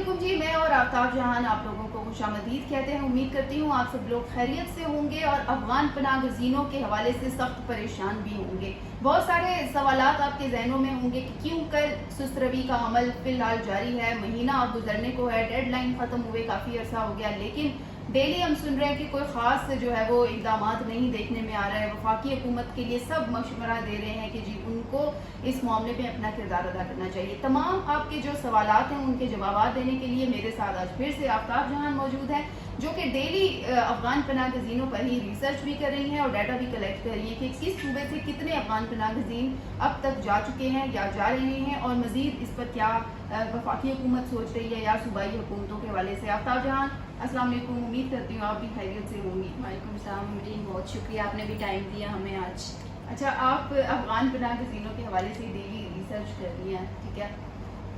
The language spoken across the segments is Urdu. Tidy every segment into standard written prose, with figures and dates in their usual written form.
علیکم جی، میں اور آفتاب جہان آپ لوگوں کو خوشامدید کہتے ہیں. امید کرتی ہوں آپ سب لوگ خیریت سے ہوں گے اور افغان پناہ گزینوں کے حوالے سے سخت پریشان بھی ہوں گے. بہت سارے سوالات آپ کے ذہنوں میں ہوں گے کہ کیوں کر سست روی کا عمل فی الحال جاری ہے. مہینہ اب گزرنے کو ہے، ڈیڈ لائن ختم ہوئے کافی عرصہ ہو گیا، لیکن ڈیلی ہم سن رہے ہیں کہ کوئی خاص جو ہے وہ اقدامات نہیں دیکھنے میں آ رہا ہے. وفاقی حکومت کے لیے سب مشورہ دے رہے ہیں کہ جی ان کو اس معاملے میں اپنا کردار ادا کرنا چاہیے. تمام آپ کے جو سوالات ہیں ان کے جوابات دینے کے لیے میرے ساتھ آج پھر سے آفتاب جہان موجود ہے، جو کہ ڈیلی افغان پناہ گزینوں پر ہی ریسرچ بھی کر رہی ہیں اور ڈیٹا بھی کلیکٹ کر رہی ہیں کہ کس صوبے سے کتنے افغان پناہ گزین اب تک جا چکے ہیں یا جا رہے ہیں، اور مزید اس پر کیا وفاقی حکومت سوچ رہی ہے یا صوبائی حکومتوں کے حوالے سے. آفتاب جہان السلام علیکم، امید کرتی ہوں آپ بھی خیریت سے ہوں گی. وعلیکم السلام امرین، بہت شکریہ، آپ نے بھی ٹائم دیا ہمیں آج. اچھا، آپ افغان پناہ گزینوں کے حوالے سے ڈیلی ریسرچ کر رہی ہیں، ٹھیک ہے،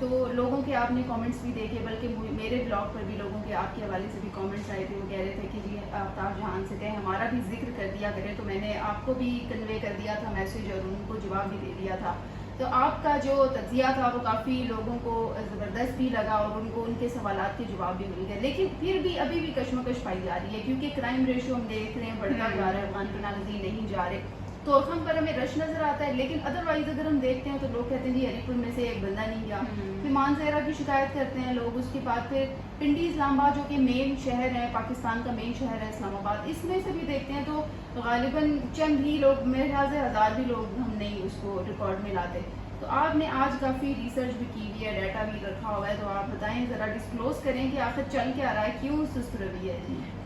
تو لوگوں کے آپ نے کامنٹس بھی دیکھے، بلکہ میرے بلاگ پر بھی لوگوں کے آپ کے حوالے سے بھی کامنٹس آئے تھے. وہ کہہ رہے تھے کہ جی آفتاب جہان سے کہیں ہمارا بھی ذکر کر دیا کرے، تو میں نے آپ کو بھی کنوے کر دیا تھا میسیج اور ان کو جواب بھی دے دیا تھا. تو آپ کا جو تجزیہ تھا وہ کافی لوگوں کو زبردست بھی لگا اور ان کو ان کے سوالات کے جواب بھی مل گئے، لیکن پھر بھی ابھی بھی کشمکش پائی جا رہی ہے کیونکہ کرائم ریشو ہم دیکھ رہے ہیں بڑھتا جا رہا ہے، افغان پناہ گزین نہیں جا رہے، تو ہم پر ہمیں رش نظر آتا ہے. لیکن ادروائز اگر ہم دیکھتے ہیں تو لوگ کہتے ہیں جی ہری پور میں سے ایک بندہ نہیں گیا. پھر مانسہرہ کی شکایت کرتے ہیں لوگ، اس کے بعد پھر پنڈی اسلام آباد جو کہ مین شہر ہے، پاکستان کا مین شہر ہے اسلام آباد، اس میں سے بھی دیکھتے ہیں تو غالباً چند ہی لوگ، میرے خیال سے 1000 بھی لوگ ہم نہیں اس کو ریکارڈ میں لاتے. تو آپ نے آج کافی ریسرچ بھی کی ہوئی ہے، ڈیٹا بھی رکھا ہوا ہے، تو آپ بتائیں ذرا ڈسکلوز کریں کہ آخر چل کیا رہا ہے، کیوں سست روی ہے.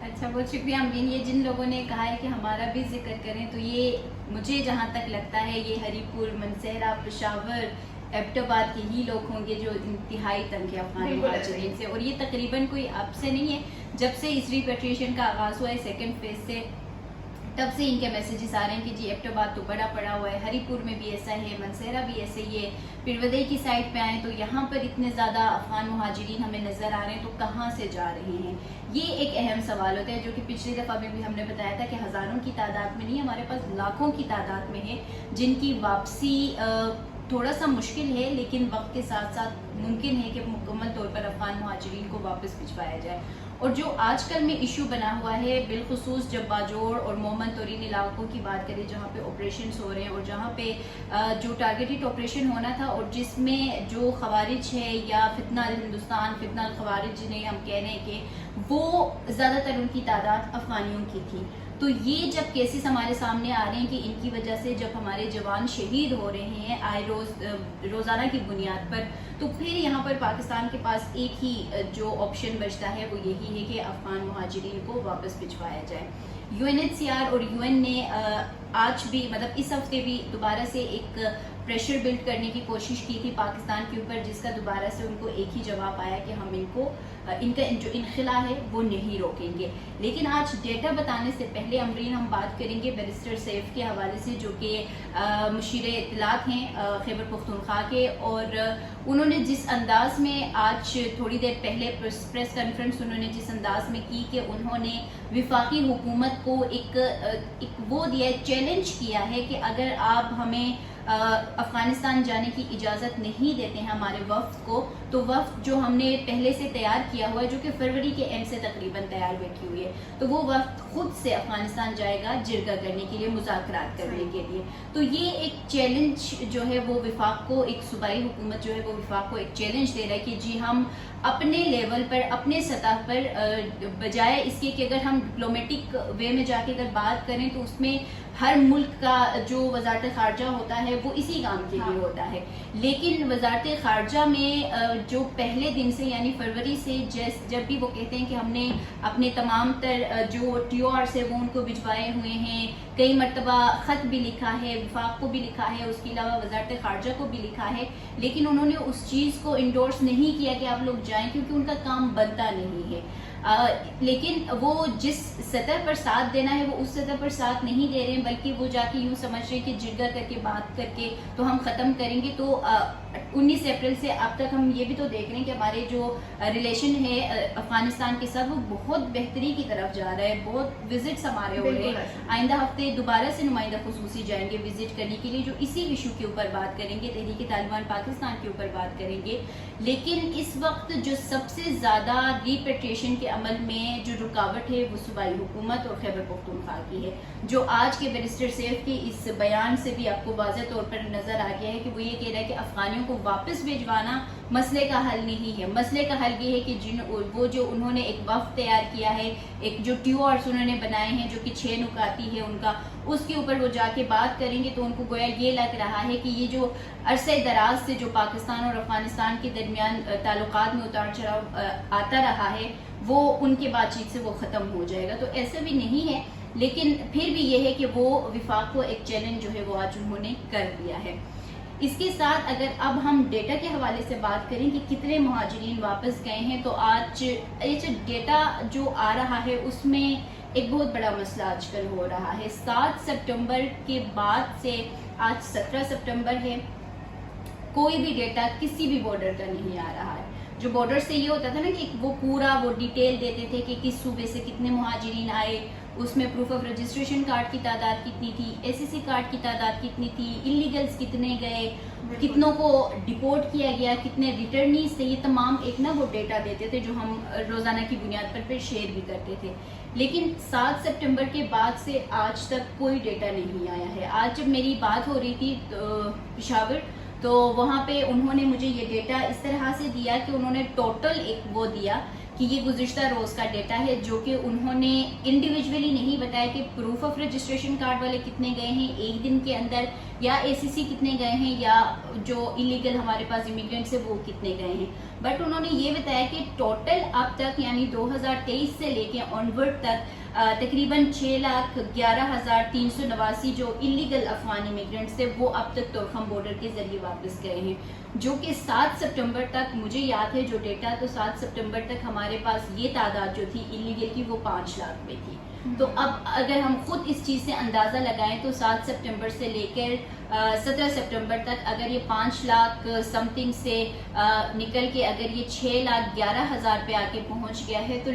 اچھا، بہت شکریہ امرین. یہ جن لوگوں نے کہا ہے کہ ہمارا بھی ذکر کریں، تو یہ مجھے جہاں تک لگتا ہے یہ ہری پور، منسہرہ، پشاور، ایبٹ آباد کے ہی لوگ ہوں گے جو انتہائی تنگ ہے افغان مہاجرین سے. اور یہ تقریباً کوئی اب سے نہیں ہے، جب سے اس ریپیٹریشن کا آغاز ہوا ہے سیکنڈ فیز سے، تب سے ان کے میسیجز آ رہے ہیں کہ جی ایبٹ آباد تو بڑا پڑا ہوا ہے، ہری پور میں بھی ایسا ہے، منسہرہ بھی ایسے ہی ہے. پھر ودئی کی سائڈ پہ آئیں تو یہاں پر اتنے زیادہ افغان مہاجرین ہمیں نظر آ رہے ہیں، تو کہاں سے جا رہے ہیں؟ یہ ایک اہم سوال ہوتا ہے، جو کہ پچھلی دفعہ میں بھی ہم نے بتایا تھا کہ ہزاروں کی تعداد میں نہیں، ہمارے پاس لاکھوں کی تعداد میں ہے جن کی واپسی تھوڑا سا مشکل ہے، لیکن وقت کے ساتھ ساتھ ممکن ہے کہ مکمل طور پر افغان مہاجرین کو واپس بھجوایا جائے. اور جو آج کل میں ایشو بنا ہوا ہے، بالخصوص جب باجوڑ اور مومن تورین علاقوں کی بات کریں جہاں پہ آپریشنز ہو رہے ہیں اور جہاں پہ جو ٹارگیٹڈ آپریشن ہونا تھا اور جس میں جو خوارج ہے یا فتنہ ہندوستان، فتنہ الخوارج جنہیں ہم کہہ رہے ہیں کہ وہ زیادہ تر ان کی تعداد افغانیوں کی تھی. تو یہ جب کیسز ہمارے سامنے آ رہے ہیں کہ ان کی وجہ سے جب ہمارے جوان شہید ہو رہے ہیں آئے روز روزانہ کی بنیاد پر، تو پھر یہاں پر پاکستان کے پاس ایک ہی جو آپشن بچتا ہے وہ یہی ہے کہ افغان مہاجرین کو واپس بھجوایا جائے. UNHCR اور UN نے آج بھی، مطلب اس ہفتے بھی دوبارہ سے ایک پریشر بلڈ کرنے کی کوشش کی تھی پاکستان کے اوپر، جس کا دوبارہ سے ان کو ایک ہی جواب آیا کہ ہم ان کا جو انخلا ہے وہ نہیں روکیں گے. لیکن آج ڈیٹا بتانے سے پہلے امرین ہم بات کریں گے بیرسٹر سیف کے حوالے سے، جو کہ مشیر اطلاعات ہیں خیبر پختونخوا کے، اور انہوں نے جس انداز میں آج تھوڑی دیر پہلے پریس کانفرنس انہوں نے جس انداز میں کی کہ انہوں نے وفاقی حکومت کو ایک وہ دیا، چیلنج کیا ہے کہ اگر آپ ہمیں افغانستان جانے کی اجازت نہیں دیتے ہیں ہمارے وفد کو، تو وفد جو ہم نے پہلے سے تیار کیا ہوا ہے، جو کہ فروری کے اینڈ سے تقریباً تیار بیٹھی ہوئی ہے، تو وہ وفد خود سے افغانستان جائے گا جرگہ کرنے کے لیے، مذاکرات کرنے کے لیے. تو یہ ایک چیلنج جو ہے وہ وفاق کو، ایک صوبائی حکومت جو ہے وہ وفاق کو ایک چیلنج دے رہا ہے کہ جی ہم اپنے لیول پر، اپنے سطح پر، بجائے اس کے کہ اگر ہم ڈپلومیٹک وے میں جا کے اگر بات کریں تو اس میں ہر ملک کا جو وزارت خارجہ ہوتا ہے وہ اسی کام کے لیے ہوتا ہے، لیکن وزارت خارجہ میں جو پہلے دن سے یعنی فروری سے جب بھی وہ کہتے ہیں کہ ہم نے اپنے تمام تر جو TORs ہے وہ ان کو بھجوائے ہوئے ہیں، کئی مرتبہ خط بھی لکھا ہے، وفاق کو بھی لکھا ہے، اس کے علاوہ وزارت خارجہ کو بھی لکھا ہے، لیکن انہوں نے اس چیز کو انڈورس نہیں کیا کہ آپ لوگ جائیں، کیونکہ ان کا کام بنتا نہیں ہے. لیکن وہ جس سطح پر ساتھ دینا ہے وہ اس سطح پر ساتھ نہیں دے رہے ہیں، بلکہ وہ جا کے یوں سمجھ رہے ہیں کہ جرگا کر کے بات کر کے تو ہم ختم کریں گے. تو 19 اپریل سے اب تک ہم یہ بھی تو دیکھ رہے ہیں کہ ہمارے جو ریلیشن ہے افغانستان کے ساتھ وہ بہت بہتری کی طرف جا رہا ہے. بہت وزٹس ہمارے ہو رہے ہیں. آئندہ ہفتے دوبارہ سے نمائندہ خصوصی جائیں گے وزٹ کرنے کے لیے، جو اسی ایشو کے اوپر بات کریں گے، تحریک طالبان پاکستان کے اوپر بات کریں گے. لیکن اس وقت جو سب سے زیادہ ریپیٹریشن کے عمل میں جو رکاوٹ ہے وہ صوبائی حکومت اور خیبر پختونخوا کی ہے، جو آج کے بیرسٹر سیف کے اس بیان سے بھی آپ کو واضح طور پر نظر آ گیا ہے کہ وہ یہ کہہ رہا ہے کہ افغانیوں کو واپس بھیجوانا مسئلے کا حل نہیں ہے. مسئلے کا حل یہ ہے کہ وہ جو انہوں نے ایک وفد تیار کیا ہے، ایک جو ٹیورس انہوں نے بنائے ہیں جو کہ 6 نکاتی ہے ان کا، اس کے اوپر وہ جا کے بات کریں گے. تو ان کو گویا یہ لگ رہا ہے کہ یہ جو عرصہ دراز سے جو پاکستان اور افغانستان کے درمیان تعلقات میں اتار چڑھاؤ آتا رہا ہے وہ ان کے بات چیت سے وہ ختم ہو جائے گا. تو ایسا بھی نہیں ہے، لیکن پھر بھی یہ ہے کہ وہ وفاق کو ایک چیلنج جو ہے وہ آج انہوں نے کر دیا ہے. اس کے ساتھ اگر اب ہم ڈیٹا کے حوالے سے بات کریں کہ کتنے مہاجرین واپس گئے ہیں، تو آج یہ جو ڈیٹا جو آ رہا ہے اس میں ایک بہت بڑا مسئلہ آج کل ہو رہا ہے. 7 سپٹمبر کے بعد سے آج 17 سپٹمبر ہے، کوئی بھی ڈیٹا کسی بھی بارڈر کا نہیں آ رہا ہے. جو بارڈر سے یہ ہوتا تھا نا کہ وہ پورا وہ ڈیٹیل دیتے تھے کہ کس صوبے سے کتنے مہاجرین آئے، اس میں پروف آف رجسٹریشن کارڈ کی تعداد کتنی تھی، SSC کارڈ کی تعداد کتنی تھی، انلیگلز کتنے گئے، کتنوں کو ڈیپورٹ کیا گیا، کتنے ریٹرنیز تھے. یہ تمام ایک نا وہ ڈیٹا دیتے تھے جو ہم روزانہ کی بنیاد پر پھر شیئر بھی کرتے تھے. لیکن 7 سپٹمبر کے بعد سے آج تک کوئی ڈیٹا نہیں آیا ہے. آج جب میری بات ہو رہی تھی پشاور، تو وہاں پہ انہوں نے مجھے یہ ڈیٹا اس طرح سے دیا کہ انہوں نے ٹوٹل ایک وہ دیا کہ یہ گزشتہ روز کا ڈیٹا ہے، جو کہ انہوں نے انڈیویجولی نہیں بتایا کہ پروف آف رجسٹریشن کارڈ والے کتنے گئے ہیں ایک دن کے اندر، یا SSC کتنے گئے ہیں، یا جو انلیگل ہمارے پاس امیگرینٹس ہیں وہ کتنے گئے ہیں. بٹ انہوں نے یہ بتایا کہ ٹوٹل اب تک یعنی 2023 سے لے کے آنورڈ تک تقریباً 6,11,389 جو انلیگل افغان امیگرینٹس تھے وہ اب تک تورخم بارڈر کے ذریعے واپس گئے ہیں، جو کہ 7 سپٹمبر تک مجھے یاد ہے جو ڈیٹا، تو 7 سپٹمبر تک ہمارے پاس یہ تعداد جو تھی انلیگل کی وہ 5 لاکھ میں تھی. تو اب اگر ہم خود اس چیز سے اندازہ لگائیں تو 7 سپٹمبر سے لے کر 17 سپٹمبر تک اگر یہ 5 لاکھ سم تھنگ سے نکل کے اگر یہ 6,11,000 پہ آ کے پہنچ گیا ہے، تو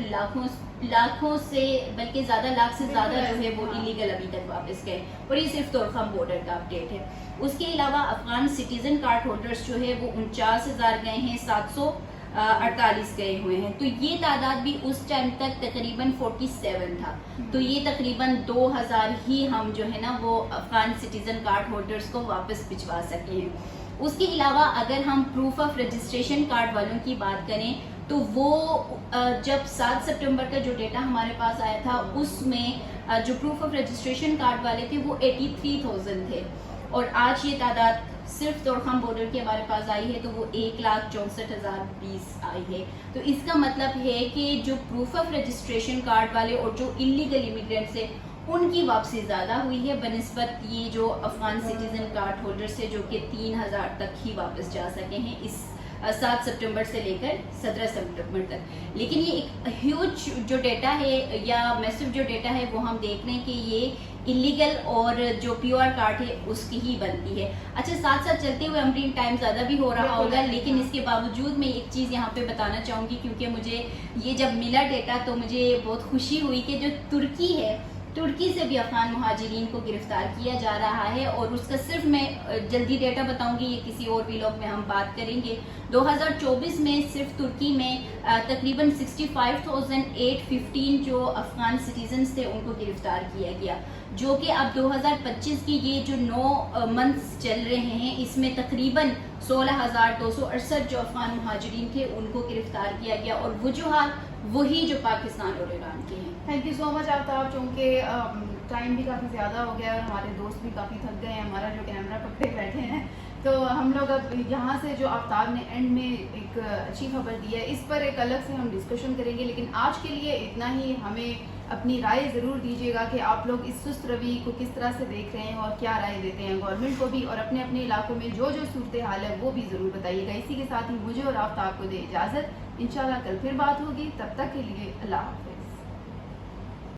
لاکھوں سے بلکہ زیادہ لاکھ سے زیادہ جو ہے وہ انلیگل ابھی تک واپس گئے. اور یہ صرف تورخم بارڈر کا اپڈیٹ ہے. اس کے علاوہ افغان سٹیزن کارڈ ہولڈرز جو ہے وہ 49,000 گئے ہیں، 748 گئے ہوئے ہیں. تو یہ تعداد بھی اس ٹائم تک تقریباً 47 تھا. تو یہ تقریباً 2,000 ہی ہم جو ہے نا وہ افغان سٹیزن کارڈ ہولڈرز کو واپس بھجوا سکے ہیں. اس کے علاوہ اگر ہم پروف آف رجسٹریشن کارڈ والوں کی بات کریں تو وہ جب 7 سپٹمبر کا جو ڈیٹا ہمارے پاس آیا تھا اس میں جو پروف آف رجسٹریشن کارڈ والے تھے وہ 83,000 تھے، اور آج یہ تعداد صرف تورخم بارڈر کی ہمارے پاس آئی ہے تو وہ 1,64,020 آئی ہے. تو اس کا مطلب ہے کہ جو پروف آف رجسٹریشن کارڈ والے اور جو انلیگل امیگرینٹس ہیں ان کی واپسی زیادہ ہوئی ہے بنسبت یہ جو افغان سٹیزن کارڈ ہولڈرز سے جو کہ 3,000 تک ہی واپس جا سکے ہیں اس 7 سپٹمبر سے لے کر 17 سپٹمبر تک. لیکن یہ ایک ہیوج جو ڈیٹا ہے یا میسو جو ڈیٹا ہے وہ ہم دیکھ رہے ہیں کہ یہ انلیگل اور جو PR کارڈ ہے اس کی ہی بنتی ہے. اچھا، ساتھ ساتھ چلتے ہوئے ہمارے ٹائم زیادہ بھی ہو رہا ہوگا، لیکن اس کے باوجود میں ایک چیز یہاں پہ بتانا چاہوں گی کیونکہ مجھے یہ جب ملا ڈیٹا تو مجھے بہت خوشی ہوئی کہ جو ترکی ہے، ترکی سے بھی افغان مہاجرین کو گرفتار کیا جا رہا ہے. اور اس کا صرف میں جلدی ڈیٹا بتاؤں گی، یہ کسی اور ویلاگ میں ہم بات کریں گے. 2024 میں صرف ترکی میں تقریباً 65,815 جو افغان سٹیزنز تھے ان کو گرفتار کیا گیا، جو کہ اب 2025 کی یہ جو 9 منتھس چل رہے ہیں اس میں تقریباً 16,268 جو افغان مہاجرین تھے ان کو گرفتار کیا گیا، اور وجوہات وہی جو پاکستان اور ایران کے ہیں. تھینک یو سو مچ آفتاب. چونکہ ٹائم بھی کافی زیادہ ہو گیا ہے اور ہمارے دوست بھی کافی تھک گئے ہیں. ہمارا جو کیمرہ پکڑے بیٹھے ہیں, تو ہم لوگ اب یہاں سے جو آفتاب نے اینڈ میں ایک اچھی خبر دی ہے, اس پر ایک الگ سے ہم ڈسکشن کریں گے. لیکن آج کے لیے اتنا ہی. ہمیں اپنی رائے ضرور دیجیے گا کہ آپ لوگ اس سست روی کو کس طرح سے دیکھ رہے ہیں اور کیا رائے دیتے ہیں گورنمنٹ کو بھی, اور اپنے اپنے علاقوں میں جو جو صورتحال ہے وہ بھی ضرور بتائیے گا. اسی کے ساتھ ہی مجھے اور آفتاب کو دے اجازت. انشاءاللہ کل پھر بات ہوگی. تب تک کے لیے اللہ حافظ.